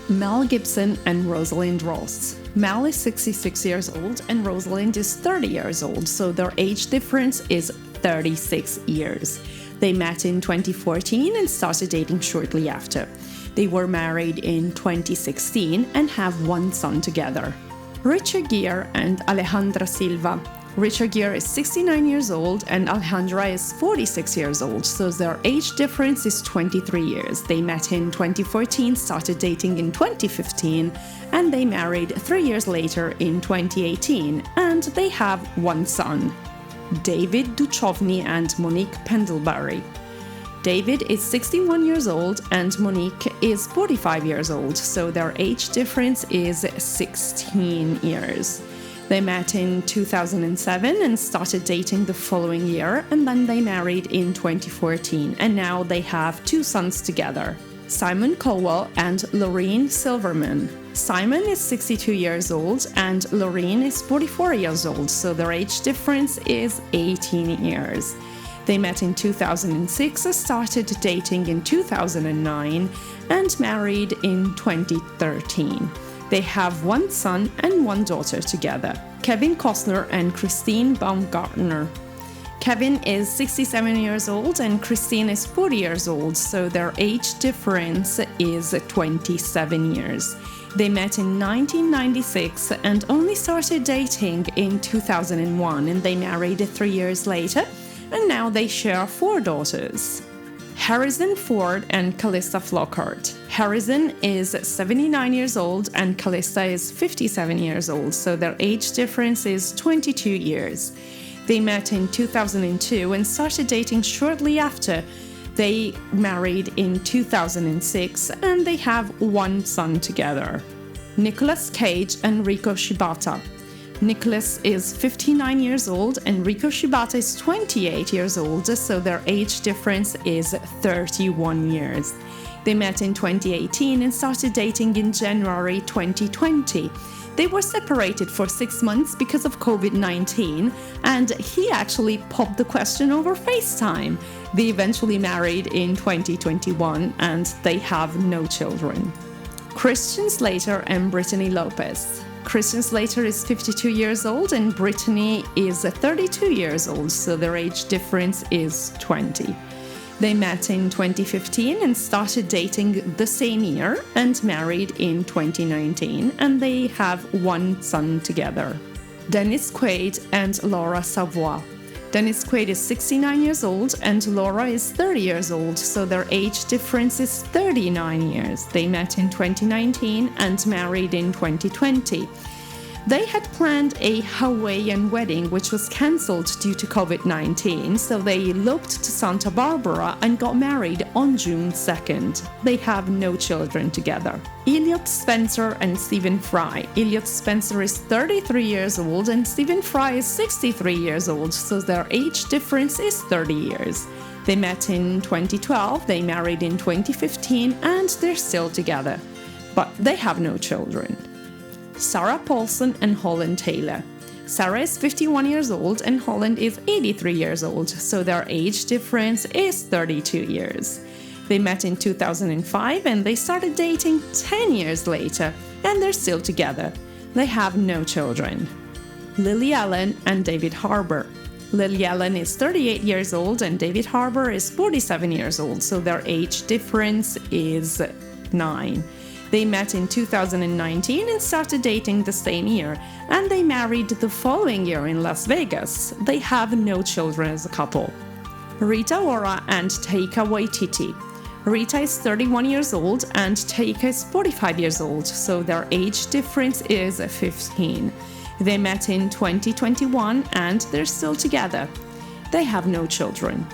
Mel Gibson and Rosalind Ross. Mel is 66 years old and Rosalind is 30 years old, so their age difference is 36 years. They met in 2014 and started dating shortly after. They were married in 2016 and have one son together. Richard Gere and Alejandra Silva. Richard Gere is 69 years old and Alejandra is 46 years old, so their age difference is 23 years. They met in 2014, started dating in 2015, and they married 3 years later in 2018, and they have one son, David Duchovny and Monique Pendleberry. David is 61 years old and Monique is 45 years old, so their age difference is 16 years. They met in 2007 and started dating the following year, and then they married in 2014, and now they have two sons together, Simon Cowell and Laureen Silverman. Simon is 62 years old and Laureen is 44 years old, so their age difference is 18 years. They met in 2006, started dating in 2009, and married in 2013. They have one son and one daughter together, Kevin Costner and Christine Baumgartner. Kevin is 67 years old and Christine is 40 years old, so their age difference is 27 years. They met in 1996 and only started dating in 2001, and they married 3 years later, and now they share 4 daughters. Harrison Ford and Calista Flockhart. Harrison is 79 years old and Calista is 57 years old, so their age difference is 22 years. They met in 2002 and started dating shortly after. They married in 2006 and they have one son together. Nicolas Cage and Rico Shibata. Nicholas is 59 years old and Rico Shibata is 28 years old, so their age difference is 31 years. They met in 2018 and started dating in January 2020. They were separated for 6 months because of COVID-19, and he actually popped the question over FaceTime. They eventually married in 2021 and they have no children. Christian Slater and Brittany Lopez. Christian Slater is 52 years old and Brittany is 32 years old, so their age difference is 20. They met in 2015 and started dating the same year and married in 2019, and they have one son together. Dennis Quaid and Laura Savoy. Dennis Quaid is 69 years old and Laura is 30 years old, so their age difference is 39 years. They met in 2019 and married in 2020. They had planned a Hawaiian wedding, which was cancelled due to COVID-19, so they eloped to Santa Barbara and got married on June 2nd. They have no children together. Elliot Spencer and Stephen Fry. Elliot Spencer is 33 years old and Stephen Fry is 63 years old, so their age difference is 30 years. They met in 2012, they married in 2015, and they're still together. But they have no children. Sarah Paulson and Holland Taylor. Sarah is 51 years old and Holland is 83 years old, so their age difference is 32 years. They met in 2005 and they started dating 10 years later, and they're still together. They have no children. Lily Allen and David Harbour. Lily Allen is 38 years old and David Harbour is 47 years old, so their age difference is 9. They met in 2019 and started dating the same year, and they married the following year in Las Vegas. They have no children as a couple. Rita Ora and Taika Waititi. Rita is 31 years old and Taika is 45 years old, so their age difference is 15. They met in 2021 and they're still together. They have no children.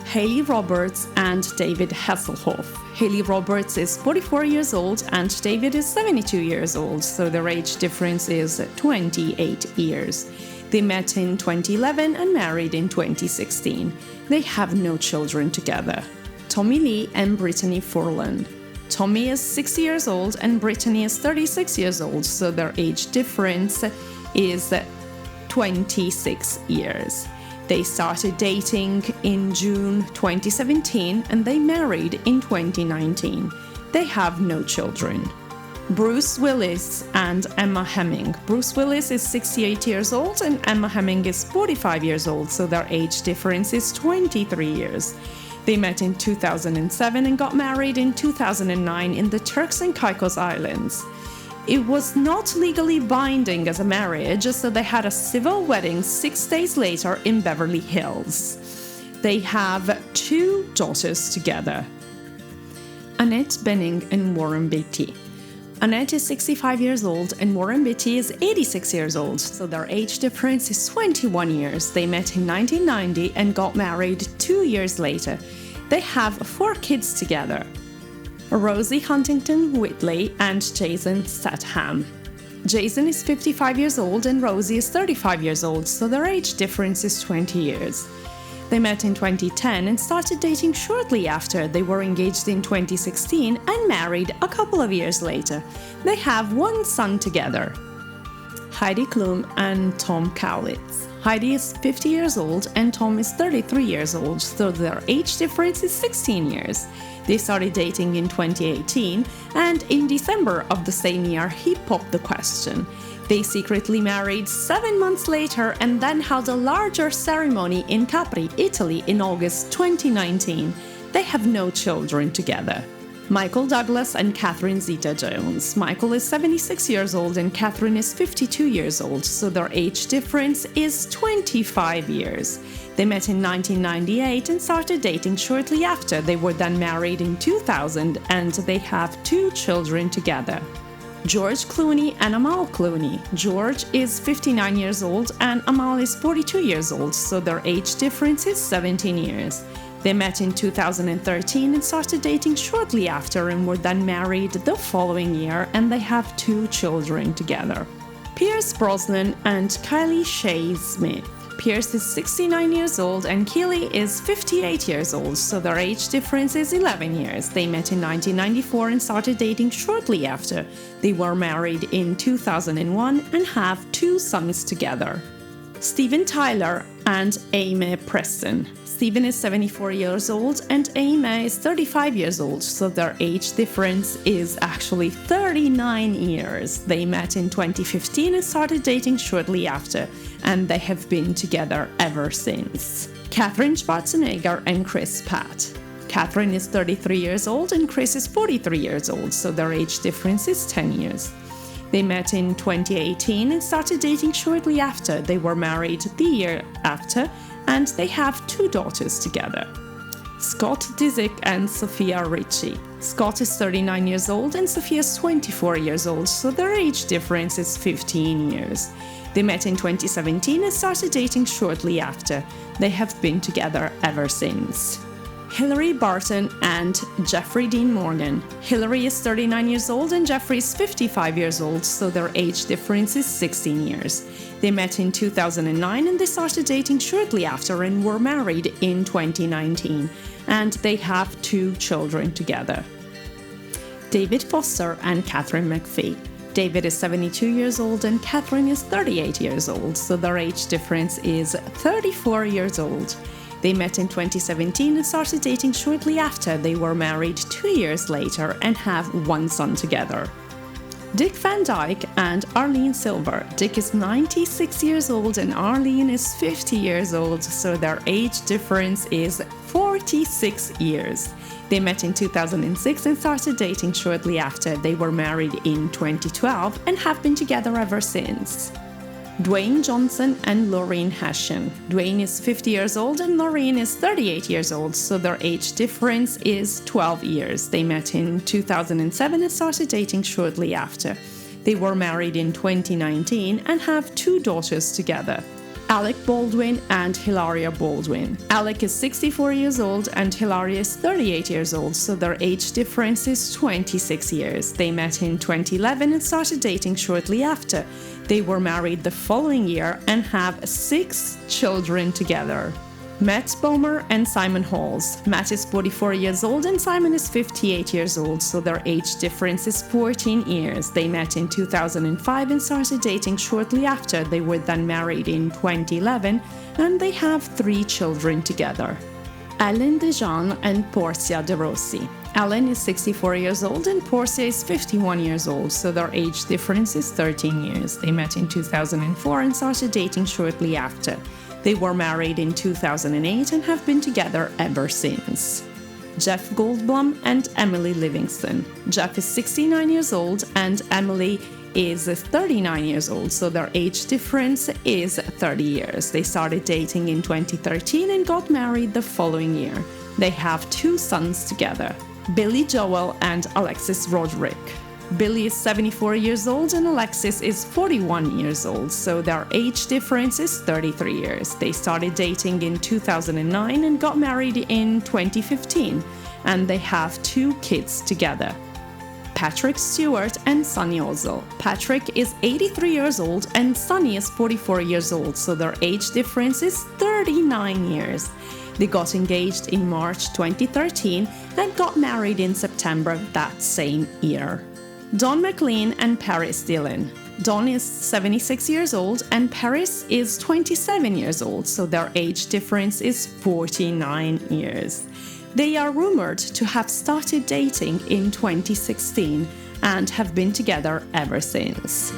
Hayley Roberts and David Hasselhoff. Hayley Roberts is 44 years old and David is 72 years old, so their age difference is 28 years. They met in 2011 and married in 2016. They have no children together. Tommy Lee and Brittany Foreland. Tommy is 60 years old and Brittany is 36 years old, so their age difference is 26 years. They started dating in June 2017 and they married in 2019. They have no children. Bruce Willis and Emma Hemming. Bruce Willis is 68 years old and Emma Hemming is 45 years old, so their age difference is 23 years. They met in 2007 and got married in 2009 in the Turks and Caicos Islands. It was not legally binding as a marriage, so they had a civil wedding 6 days later in Beverly Hills. They have 2 daughters together. Annette Bening and Warren Beatty. Annette is 65 years old and Warren Beatty is 86 years old, so their age difference is 21 years. They met in 1990 and got married 2 years later. They have 4 kids together. Rosie Huntington Whitley and Jason Statham. Jason is 55 years old and Rosie is 35 years old, so their age difference is 20 years. They met in 2010 and started dating shortly after. They were engaged in 2016 and married a couple of years later. They have 1 son together. Heidi Klum and Tom Cowlitz. Heidi is 50 years old and Tom is 33 years old, so their age difference is 16 years. They started dating in 2018, and in December of the same year, he popped the question. They secretly married 7 months later and then held a larger ceremony in Capri, Italy in August 2019. They have no children together. Michael Douglas and Catherine Zeta-Jones. Michael is 76 years old and Catherine is 52 years old, so their age difference is 25 years. They met in 1998 and started dating shortly after. They were then married in 2000 and they have 2 children together. George Clooney and Amal Clooney. George is 59 years old and Amal is 42 years old, so their age difference is 17 years. They met in 2013 and started dating shortly after and were then married the following year, and they have 2 children together. Pierce Brosnan and Kylie Shae Smith. Pierce is 69 years old and Keely is 58 years old, so their age difference is 11 years. They met in 1994 and started dating shortly after. They were married in 2001 and have 2 sons together. Steven Tyler and Amy Preston. Steven is 74 years old and Amy is 35 years old, so their age difference is actually 39 years. They met in 2015 and started dating shortly after, and they have been together ever since. Catherine Schwarzenegger and Chris Pratt. Catherine is 33 years old and Chris is 43 years old, so their age difference is 10 years. They met in 2018 and started dating shortly after. They were married the year after, and they have 2 daughters together. Scott Disick and Sophia Ritchie. Scott is 39 years old and Sophia is 24 years old, so their age difference is 15 years. They met in 2017 and started dating shortly after. They have been together ever since. Hilary Barton and Jeffrey Dean Morgan. Hilary is 39 years old and Jeffrey is 55 years old, so their age difference is 16 years. They met in 2009 and they started dating shortly after and were married in 2019. And they have 2 children together. David Foster and Catherine McPhee. David is 72 years old and Catherine is 38 years old, so their age difference is 34 years old. They met in 2017 and started dating shortly after. They were married 2 years later and have 1 son together. Dick Van Dyke and Arlene Silver. Dick is 96 years old and Arlene is 50 years old, so their age difference is 46 years. They met in 2006 and started dating shortly after. They were married in 2012 and have been together ever since. Dwayne Johnson and Laureen Hessian. Dwayne is 50 years old and Laureen is 38 years old, so their age difference is 12 years. They met in 2007 and started dating shortly after. They were married in 2019 and have 2 daughters together. Alec Baldwin and Hilaria Baldwin. Alec is 64 years old and Hilaria is 38 years old, so their age difference is 26 years. They met in 2011 and started dating shortly after. They were married the following year and have 6 children together. Matt Bomer and Simon Halls. Matt is 44 years old and Simon is 58 years old, so their age difference is 14 years. They met in 2005 and started dating shortly after. They were then married in 2011 and they have 3 children together. Ellen DeJean and Portia De Rossi. Ellen is 64 years old and Portia is 51 years old, so their age difference is 13 years. They met in 2004 and started dating shortly after. They were married in 2008 and have been together ever since. Jeff Goldblum and Emily Livingston. Jeff is 69 years old and Emily is 39 years old, so their age difference is 30 years. They started dating in 2013 and got married the following year. They have 2 sons together, Billy Joel and Alexis Roderick. Billy is 74 years old and Alexis is 41 years old, so their age difference is 33 years. They started dating in 2009 and got married in 2015, and they have 2 kids together, Patrick Stewart and Sonny Ozell. Patrick is 83 years old and Sonny is 44 years old, so their age difference is 39 years. They got engaged in March 2013 and got married in September that same year. Don McLean and Paris Dillon. Don is 76 years old and Paris is 27 years old, so their age difference is 49 years. They are rumored to have started dating in 2016 and have been together ever since.